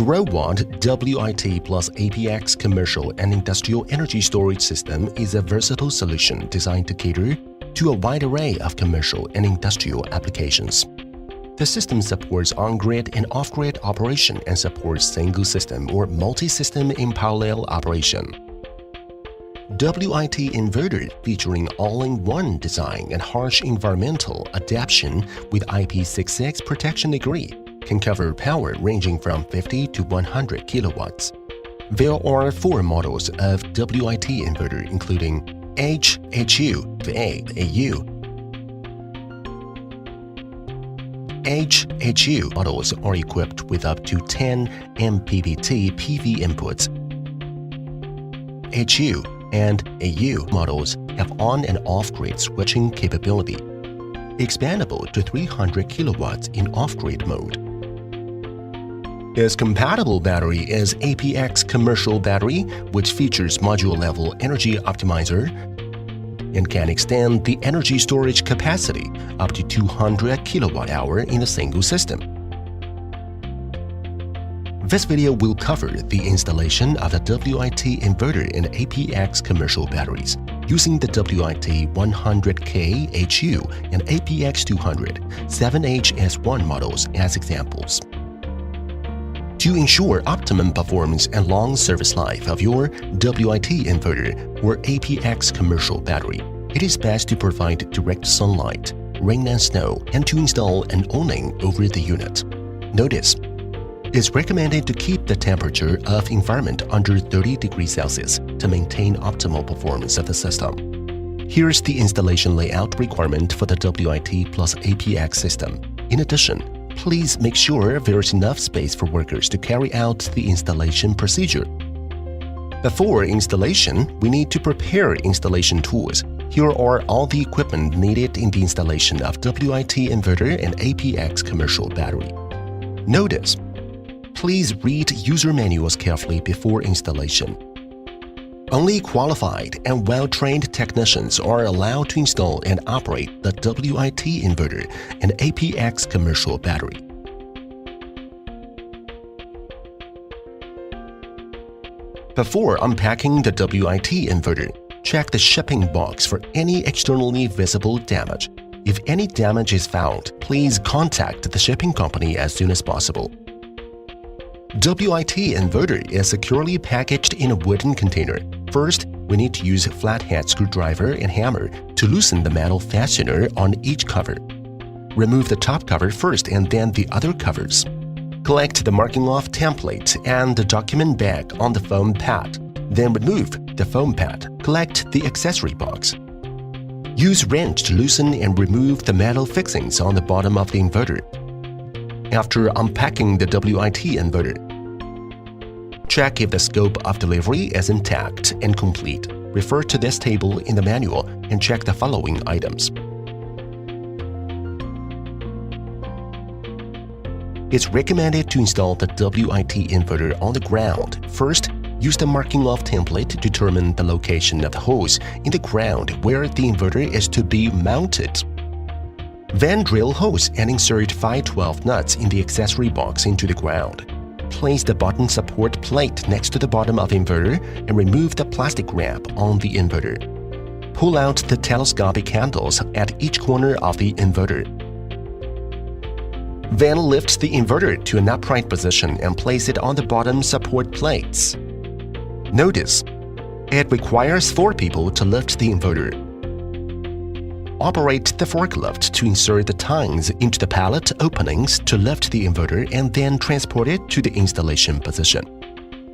Growatt WIT plus APX commercial and industrial energy storage system is a versatile solution designed to cater to a wide array of commercial and industrial applications. The system supports on-grid and off-grid operation and supports single-system or multi-system in parallel operation. WIT inverter featuring all-in-one design and harsh environmental adaptation with IP66 protection degree can cover power ranging from 50 to 100 kilowatts. There are 4 models of WIT inverter including H, HU, A, AU. H, HU models are equipped with up to 10 MPPT PV inputs. HU and AU models have on- and off-grid switching capability, expandable to 300 kilowatts in off-grid mode. Its compatible battery is APX commercial battery, which features module-level energy optimizer and can extend the energy storage capacity up to 200 kilowatt-hour in a single system. This video will cover the installation of the WIT inverter and APX commercial batteries using the WIT 100K HU and APX 200 7HS1 models as examples. To ensure optimum performance and long service life of your WIT inverter or APX commercial battery, it is best to provide direct sunlight, rain and snow, and to install an awning over the unit. Notice, it's recommended to keep the temperature of environment under 30 degrees Celsius to maintain optimal performance of the system. Here's the installation layout requirement for the WIT plus APX system. In addition, please make sure there is enough space for workers to carry out the installation procedure. Before installation, we need to prepare installation tools. Here are all the equipment needed in the installation of WIT inverter and APX commercial battery. Notice, please read user manuals carefully before installation. Only qualified and well-trained technicians are allowed to install and operate the WIT inverter and APX commercial battery. Before unpacking the WIT inverter, check the shipping box for any externally visible damage. If any damage is found, please contact the shipping company as soon as possible. WIT inverter is securely packaged in a wooden container. First, we need to use a flathead screwdriver and hammer to loosen the metal fastener on each cover. Remove the top cover first and then the other covers. Collect the marking off template and the document bag on the foam pad. Then remove the foam pad. Collect the accessory box. Use wrench to loosen and remove the metal fixings on the bottom of the inverter. After unpacking the WIT inverter, check if the scope of delivery is intact and complete. Refer to this table in the manual and check the following items. It's recommended to install the WIT inverter on the ground. First, use the marking off template to determine the location of the holes in the ground where the inverter is to be mounted. Then drill holes and insert 512 nuts in the accessory box into the ground. Place the bottom support plate next to the bottom of the inverter and remove the plastic wrap on the inverter. Pull out the telescopic handles at each corner of the inverter. Then lift the inverter to an upright position and place it on the bottom support plates. Notice, it requires 4 people to lift the inverter. Operate the forklift to insert the tongues into the pallet openings to lift the inverter and then transport it to the installation position.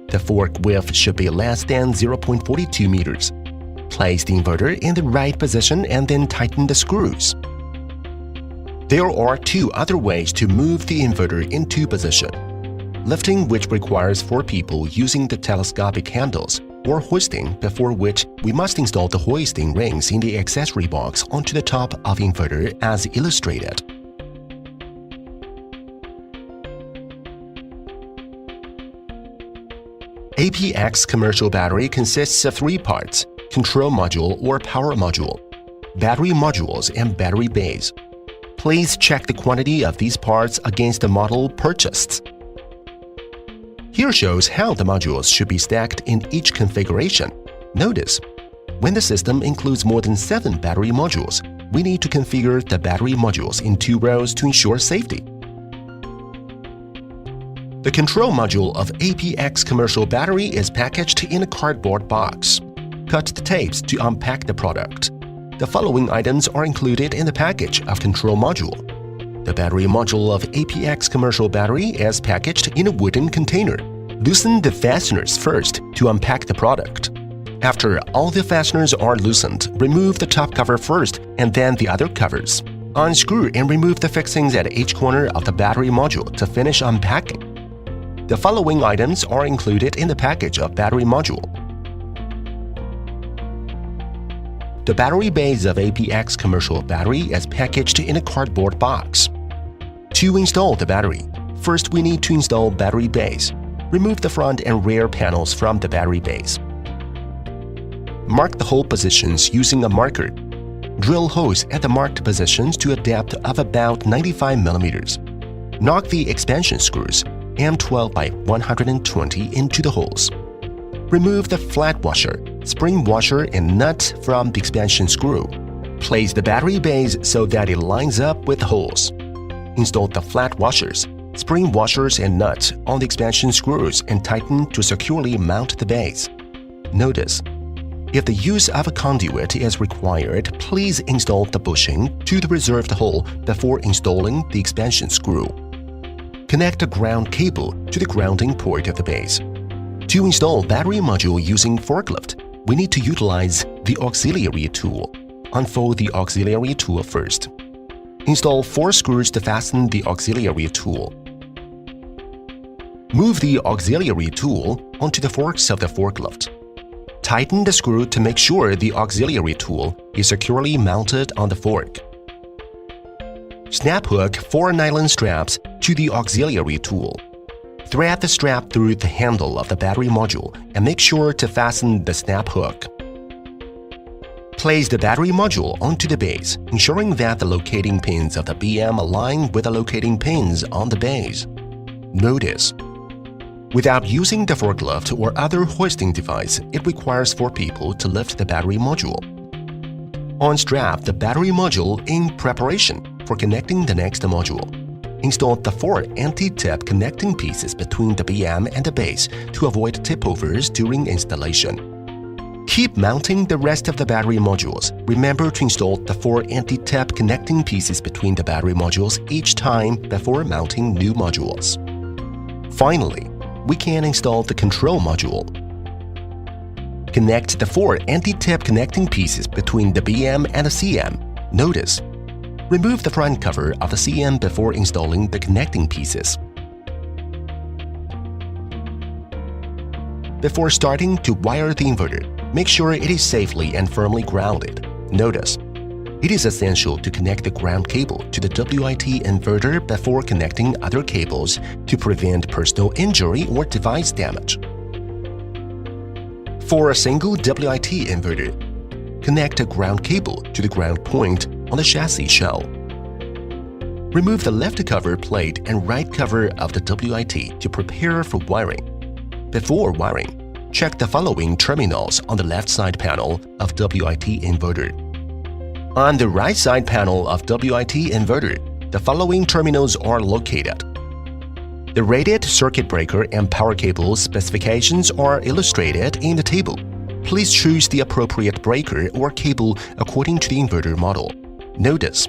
The fork width should be less than 0.42 meters. Place the inverter in the right position and then tighten the screws. There are 2 other ways to move the inverter into position. Lifting, which requires 4 people using the telescopic handles, or hoisting, before which we must install the hoisting rings in the accessory box onto the top of inverter as illustrated. APX commercial battery consists of 3 parts: control module or power module, battery modules, and battery base. Please check the quantity of these parts against the model purchased. Here shows how the modules should be stacked in each configuration. Notice, when the system includes more than 7 battery modules, we need to configure the battery modules in 2 rows to ensure safety. The control module of APX commercial battery is packaged in a cardboard box. Cut the tapes to unpack the product. The following items are included in the package of control module. The battery module of APX commercial battery is packaged in a wooden container. Loosen the fasteners first to unpack the product. After all the fasteners are loosened, remove the top cover first and then the other covers. Unscrew and remove the fixings at each corner of the battery module to finish unpacking. The following items are included in the package of battery module. The battery base of APX commercial battery is packaged in a cardboard box. To install the battery, first we need to install battery base. Remove the front and rear panels from the battery base. Mark the hole positions using a marker. Drill holes at the marked positions to a depth of about 95 mm. Knock the expansion screws M12 by 120 into the holes. Remove the flat washer, spring washer, and nut from the expansion screw. Place the battery base so that it lines up with the holes. Install the flat washers, spring washers, and nuts on the expansion screws and tighten to securely mount the base. Notice, if the use of a conduit is required, please install the bushing to the reserved hole before installing the expansion screw. Connect the ground cable to the grounding port of the base. To install battery module using forklift, we need to utilize the auxiliary tool. Unfold the auxiliary tool first. Install 4 screws to fasten the auxiliary tool. Move the auxiliary tool onto the forks of the forklift. Tighten the screw to make sure the auxiliary tool is securely mounted on the fork. Snap hook 4 nylon straps to the auxiliary tool. Thread the strap through the handle of the battery module and make sure to fasten the snap hook. Place the battery module onto the base, ensuring that the locating pins of the BM align with the locating pins on the base. Notice, without using the forklift or other hoisting device, it requires 4 people to lift the battery module. Unstrap the battery module in preparation for connecting the next module. Install the 4 anti-tip connecting pieces between the BM and the base to avoid tip-overs during installation. Keep mounting the rest of the battery modules. Remember to install the 4 anti-tip connecting pieces between the battery modules each time before mounting new modules. Finally, we can install the control module. Connect the 4 anti-tip connecting pieces between the BM and the CM. Notice, remove the front cover of the CM before installing the connecting pieces. Before starting to wire the inverter, make sure it is safely and firmly grounded. Notice, it is essential to connect the ground cable to the WIT inverter before connecting other cables to prevent personal injury or device damage. For a single WIT inverter, connect a ground cable to the ground point on the chassis shell. Remove the left cover plate and right cover of the WIT to prepare for wiring. Before wiring, check the following terminals on the left side panel of WIT inverter. On the right side panel of WIT inverter, the following terminals are located. The rated circuit breaker and power cable specifications are illustrated in the table. Please choose the appropriate breaker or cable according to the inverter model. Notice,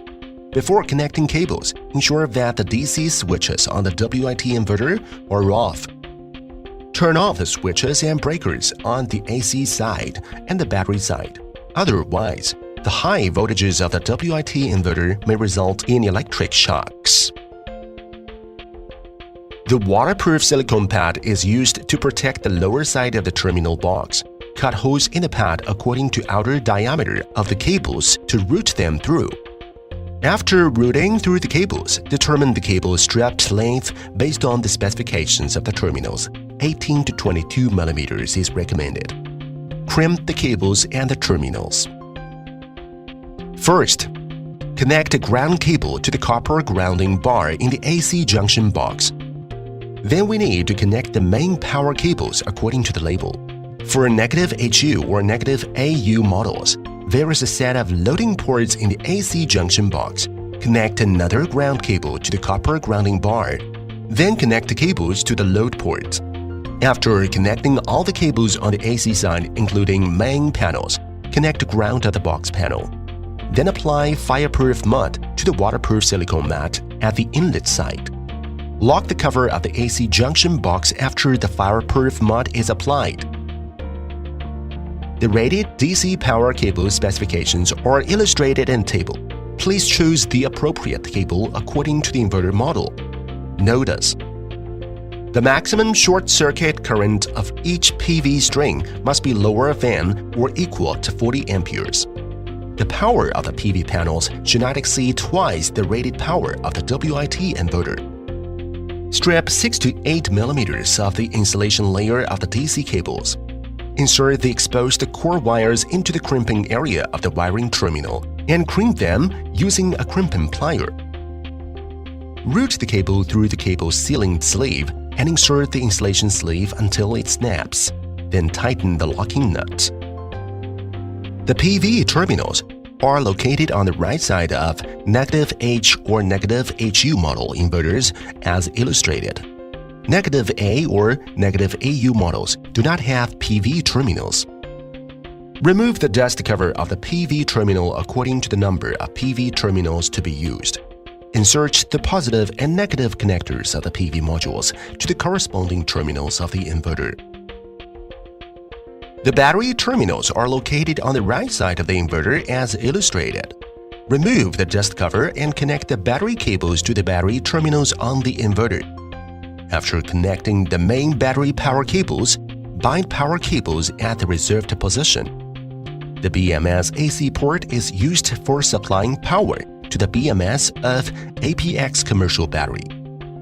before connecting cables, ensure that the DC switches on the WIT inverter are off. Turn off the switches and breakers on the AC side and the battery side. Otherwise, the high voltages of the WIT inverter may result in electric shocks. The waterproof silicone pad is used to protect the lower side of the terminal box. Cut holes in the pad according to outer diameter of the cables to route them through. After routing through the cables, determine the cable strap length based on the specifications of the terminals. 18 to 22 mm is recommended. Crimp the cables and the terminals. First, connect a ground cable to the copper grounding bar in the AC junction box. Then we need to connect the main power cables according to the label. For negative HU or negative AU models, there is a set of loading ports in the AC junction box. Connect another ground cable to the copper grounding bar. Then connect the cables to the load ports. After connecting all the cables on the AC side, including main panels, connect the ground of the box panel. Then apply fireproof mud to the waterproof silicone mat at the inlet side. Lock the cover of the AC junction box after the fireproof mud is applied. The rated DC power cable specifications are illustrated in table. Please choose the appropriate cable according to the inverter model. Notice: the maximum short-circuit current of each PV string must be lower than or equal to 40 amperes. The power of the PV panels should not exceed twice the rated power of the WIT inverter. Strip 6 to 8 millimeters of the insulation layer of the DC cables. Insert the exposed core wires into the crimping area of the wiring terminal and crimp them using a crimping plier. Route the cable through the cable sealing sleeve and insert the insulation sleeve until it snaps. Then tighten the locking nut. The PV terminals are located on the right side of negative H or negative HU model inverters as illustrated. Negative A or negative AU models do not have PV terminals. Remove the dust cover of the PV terminal according to the number of PV terminals to be used. Insert the positive and negative connectors of the PV modules to the corresponding terminals of the inverter. The battery terminals are located on the right side of the inverter as illustrated. Remove the dust cover and connect the battery cables to the battery terminals on the inverter. After connecting the main battery power cables, bind power cables at the reserved position. The BMS AC port is used for supplying power to the BMS of APX commercial battery.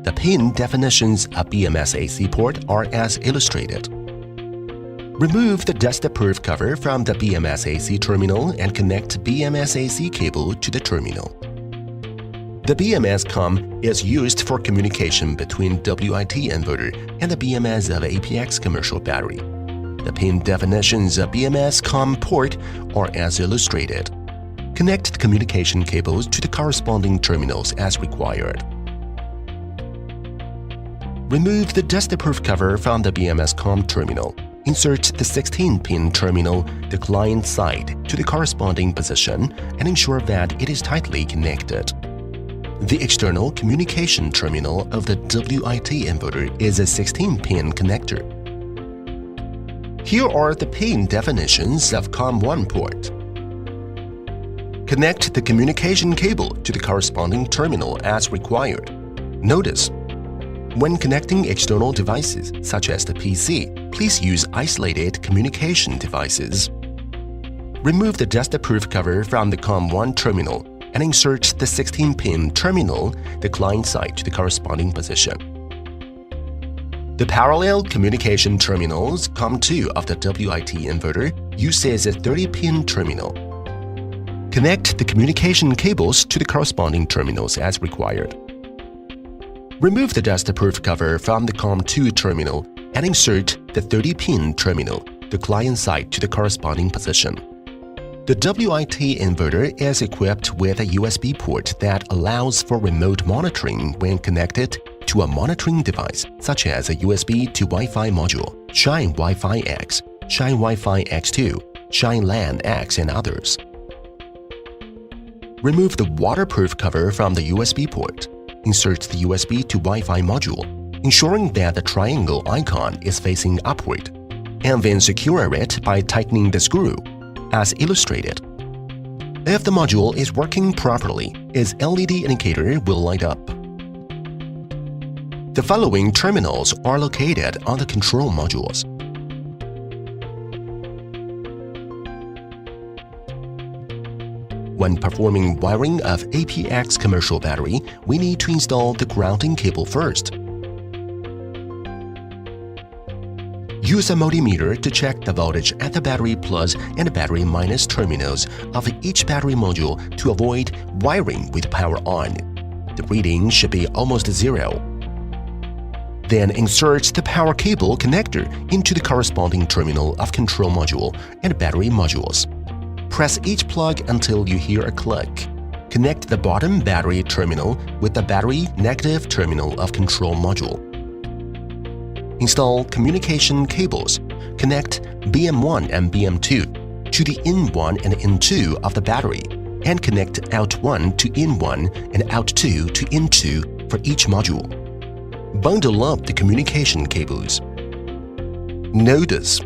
The pin definitions of BMS AC port are as illustrated. Remove the dust-proof cover from the BMS AC terminal and connect BMS AC cable to the terminal. The BMS COM is used for communication between WIT inverter and the BMS of APX commercial battery. The pin definitions of BMS COM port are as illustrated. Connect the communication cables to the corresponding terminals as required. Remove the dust-proof cover from the BMS COM terminal. Insert the 16-pin terminal, the client side, to the corresponding position and ensure that it is tightly connected. The external communication terminal of the WIT inverter is a 16-pin connector. Here are the pin definitions of COM1 port. Connect the communication cable to the corresponding terminal as required. Notice: when connecting external devices, such as the PC, please use isolated communication devices. Remove the dust-proof cover from the COM1 terminal and insert the 16-pin terminal, the client side, to the corresponding position. The parallel communication terminals COM2 of the WIT inverter uses a 30-pin terminal. Connect the communication cables to the corresponding terminals as required. Remove the dust-proof cover from the COM2 terminal and insert the 30-pin terminal, the client side, to the corresponding position. The WIT inverter is equipped with a USB port that allows for remote monitoring when connected to a monitoring device such as a USB to Wi-Fi module, Shine Wi-Fi X, Shine Wi-Fi X2, Shine LAN X, and others. Remove the waterproof cover from the USB port. Insert the USB to Wi-Fi module, ensuring that the triangle icon is facing upward, and then secure it by tightening the screw, as illustrated. If the module is working properly, its LED indicator will light up. The following terminals are located on the control modules. When performing wiring of APX commercial battery, we need to install the grounding cable first. Use a multimeter to check the voltage at the battery plus and battery minus terminals of each battery module to avoid wiring with power on. The reading should be almost zero. Then insert the power cable connector into the corresponding terminal of control module and battery modules. Press each plug until you hear a click. Connect the bottom battery terminal with the battery negative terminal of control module. Install communication cables. Connect BM1 and BM2 to the in1 and in2 of the battery and connect out1 to in1 and out2 to in2 for each module. Bundle up the communication cables. Notice: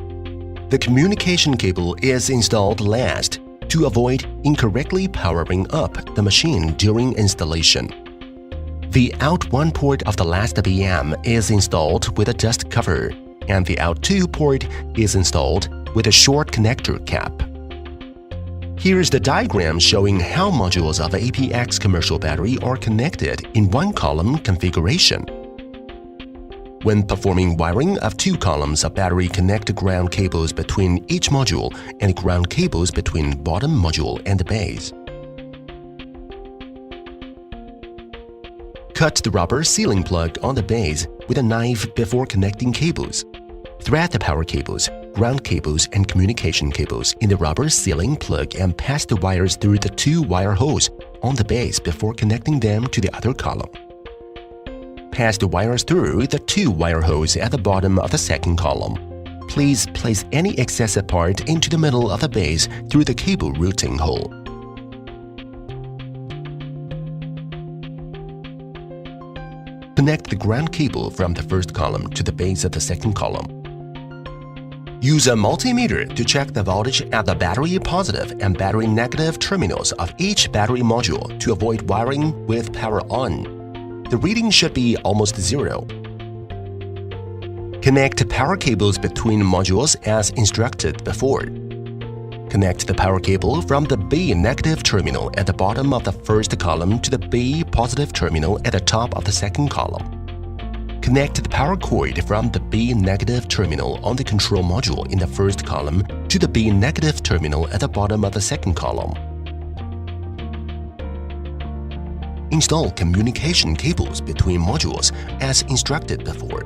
the communication cable is installed last to avoid incorrectly powering up the machine during installation. The out1 port of the last BM is installed with a dust cover, and the out2 port is installed with a short connector cap. Here's the diagram showing how modules of APX commercial battery are connected in one column configuration. When performing wiring of two columns of battery, connect ground cables between each module and ground cables between bottom module and the base. Cut the rubber sealing plug on the base with a knife before connecting cables. Thread the power cables, ground cables, and communication cables in the rubber sealing plug and pass the wires through the two wire holes on the base before connecting them to the other column. Pass the wires through the two wire holes at the bottom of the second column. Please place any excessive part into the middle of the base through the cable routing hole. Connect the ground cable from the first column to the base of the second column. Use a multimeter to check the voltage at the battery positive and battery negative terminals of each battery module to avoid wiring with power on. The reading should be almost zero. Connect power cables between modules as instructed before. Connect the power cable from the B negative terminal at the bottom of the first column to the B positive terminal at the top of the second column. Connect the power cord from the B negative terminal on the control module in the first column to the B negative terminal at the bottom of the second column. Install communication cables between modules as instructed before.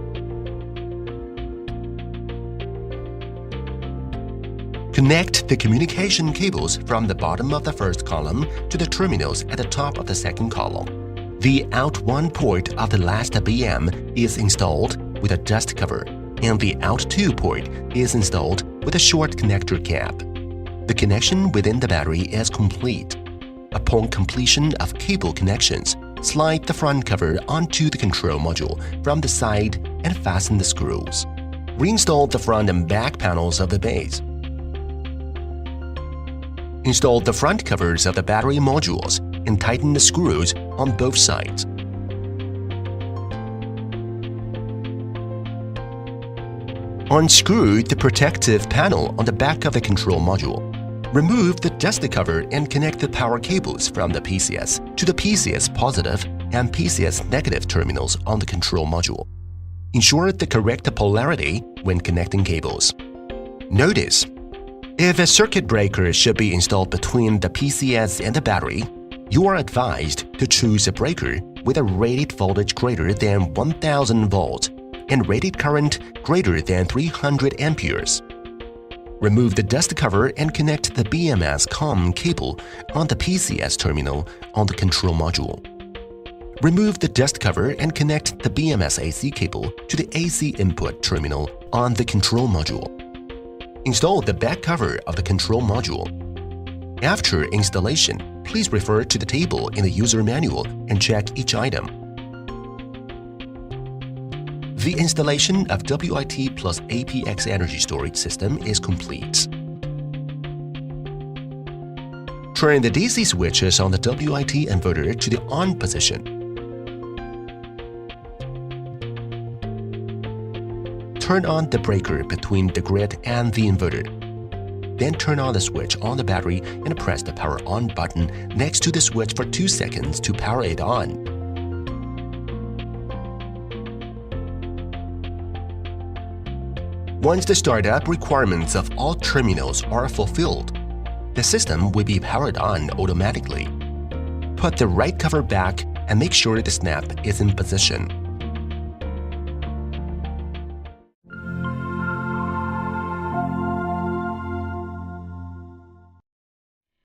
Connect the communication cables from the bottom of the first column to the terminals at the top of the second column. The out1 port of the last BM is installed with a dust cover, and the out2 port is installed with a short connector cap. The connection within the battery is complete. Upon completion of cable connections, slide the front cover onto the control module from the side and fasten the screws. Reinstall the front and back panels of the base. Install the front covers of the battery modules and tighten the screws on both sides. Unscrew the protective panel on the back of the control module. Remove the dust cover and connect the power cables from the PCS to the PCS positive and PCS negative terminals on the control module. Ensure the correct polarity when connecting cables. Notice: if a circuit breaker should be installed between the PCS and the battery, you are advised to choose a breaker with a rated voltage greater than 1000 volts and rated current greater than 300 amperes. Remove the dust cover and connect the BMS COM cable on the PCS terminal on the control module. Remove the dust cover and connect the BMS AC cable to the AC input terminal on the control module. Install the back cover of the control module. After installation, please refer to the table in the user manual and check each item. The installation of WIT plus APX energy storage system is complete. Turn the DC switches on the WIT inverter to the on position. Turn on the breaker between the grid and the inverter. Then turn on the switch on the battery and press the power on button next to the switch for 2 seconds to power it on. Once the startup requirements of all terminals are fulfilled, the system will be powered on automatically. Put the right cover back and make sure the snap is in position.